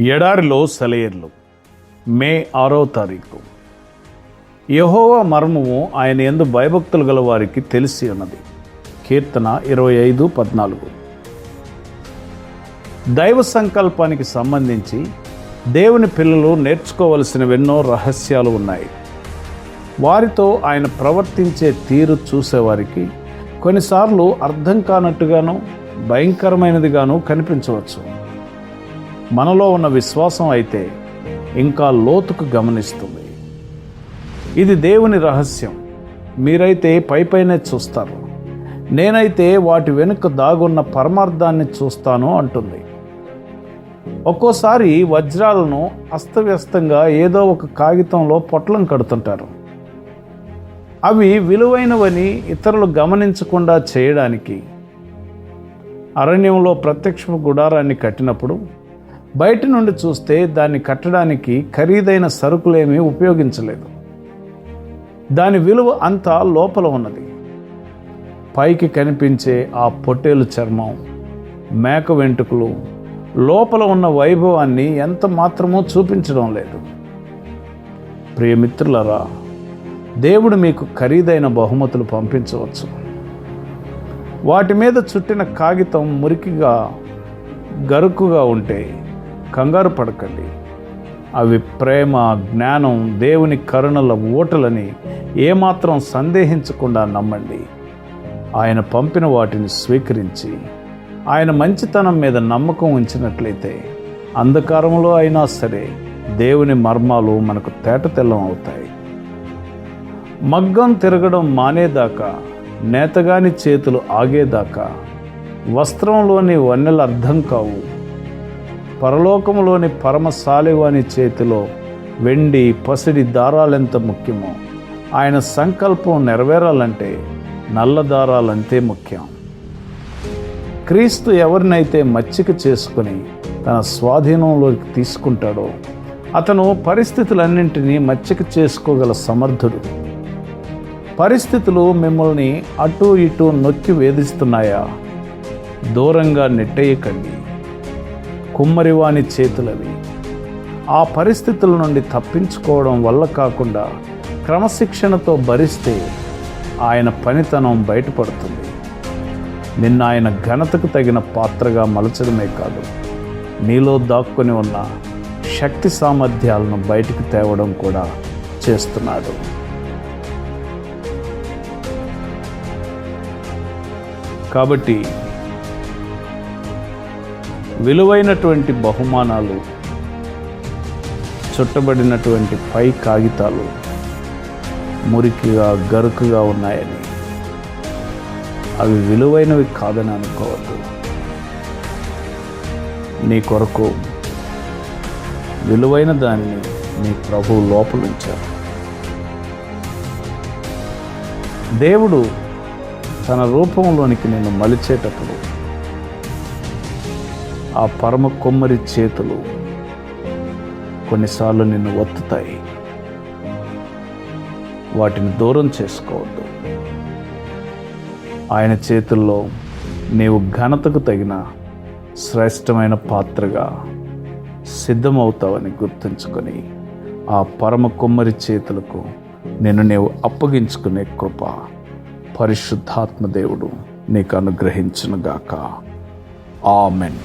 ఎడారిలో సెలయేర్లు. మే 6వ తారీఖు. యెహోవా మర్మము ఆయన యందు భయభక్తులు గల వారికి తెలిసి ఉన్నది. కీర్తన 25:14. దైవ సంకల్పానికి సంబంధించి దేవుని పిల్లలు నేర్చుకోవలసినవెన్నో రహస్యాలు ఉన్నాయి. వారితో ఆయన ప్రవర్తించే తీరు చూసేవారికి కొన్నిసార్లు అర్థం కానట్టుగాను భయంకరమైనదిగాను కనిపించవచ్చు. మనలో ఉన్న విశ్వాసం అయితే ఇంకా లోతుకు గమనిస్తుంది. ఇది దేవుని రహస్యం. మీరైతే పైపైనే చూస్తారు, నేనైతే వాటి వెనుక దాగున్న పరమార్థాన్ని చూస్తాను అంటుంది. ఒక్కోసారి వజ్రాలను అస్తవ్యస్తంగా ఏదో ఒక కాగితంలో పొట్లం కడుతుంటారు. అవి విలువైనవని ఇతరులు గమనించకుండా చేయడానికి. అరణ్యంలో ప్రత్యక్ష గుడారాన్ని కట్టినప్పుడు బయట నుండి చూస్తే దాన్ని కట్టడానికి ఖరీదైన సరుకులేమీ ఉపయోగించలేదు. దాని విలువ అంతా లోపల ఉన్నది. పైకి కనిపించే ఆ పొట్టేలు చర్మం, మేక వెంట్రుకలు లోపల ఉన్న వైభవాన్ని ఎంత మాత్రమూ చూపించడం లేదు. ప్రియమిత్రులరా, దేవుడు మీకు ఖరీదైన బహుమతులు పంపించవచ్చు. వాటి మీద చుట్టిన కాగితం మురికిగా గరుకుగా ఉంటే కంగారు పడకండి. అవి ప్రేమ, జ్ఞానం, దేవుని కరుణల ఊటలని ఏమాత్రం సందేహించకుండా నమ్మండి. ఆయన పంపిన వాటిని స్వీకరించి ఆయన మంచితనం మీద నమ్మకం ఉంచినట్లయితే అంధకారంలో అయినా సరే దేవుని మర్మాలు మనకు తేటతెల్లం అవుతాయి. మగ్గం తిరగడం మానేదాకా, నేతగాని చేతులు ఆగేదాకా వస్త్రంలోని వన్నెలు అర్థం కావు. పరలోకంలోని పరమశాలివాని చేతిలో వెండి, పసిడి దారాలెంత ముఖ్యమో ఆయన సంకల్పం నెరవేరాలంటే నల్ల దారాలంతే ముఖ్యం. క్రీస్తు ఎవరినైతే మచ్చిక చేసుకుని తన స్వాధీనంలోకి తీసుకుంటాడో అతను పరిస్థితులన్నింటినీ మచ్చిక చేసుకోగల సమర్థుడు. పరిస్థితులు మిమ్మల్ని అటు ఇటు నొక్కి వేధిస్తున్నాయా? దూరంగా నెట్టేయకండి. కుమ్మరివాని చేతులవి. ఆ పరిస్థితుల నుండి తప్పించుకోవడం వల్ల కాకుండా క్రమశిక్షణతో భరిస్తే ఆయన పనితనం బయటపడుతుంది. నిన్న ఆయన ఘనతకు తగిన పాత్రగా మలచడమే కాదు, నీలో దాక్కుని ఉన్న శక్తి సామర్థ్యాలను బయటికి తేవడం కూడా చేస్తున్నాడు. కాబట్టి విలువైనటువంటి బహుమానాలు, చుట్టబడినటువంటి పై కాగితాలు మురికిగా గరుకుగా ఉన్నాయని, అవి విలువైనవి కాదని అనుకోవద్దు. నీ కొరకు విలువైన దాన్ని నీ ప్రభువు లోపలుంచారు. దేవుడు తన రూపంలోనికి నిన్ను మలిచేటప్పుడు ఆ పరమ కొమ్మరి చేతులు కొన్నిసార్లు నిన్ను ఒత్తుతాయి. వాటిని దూరం చేసుకోవద్దు. ఆయన చేతుల్లో నీవు ఘనతకు తగిన శ్రేష్టమైన పాత్రగా సిద్ధమవుతావని గుర్తుంచుకొని ఆ పరమ కొమ్మరి చేతులకు నిన్ను నీవు అప్పగించుకునే కృప పరిశుద్ధాత్మ దేవుడు నీకు అనుగ్రహించునుగాక. ఆమెన్.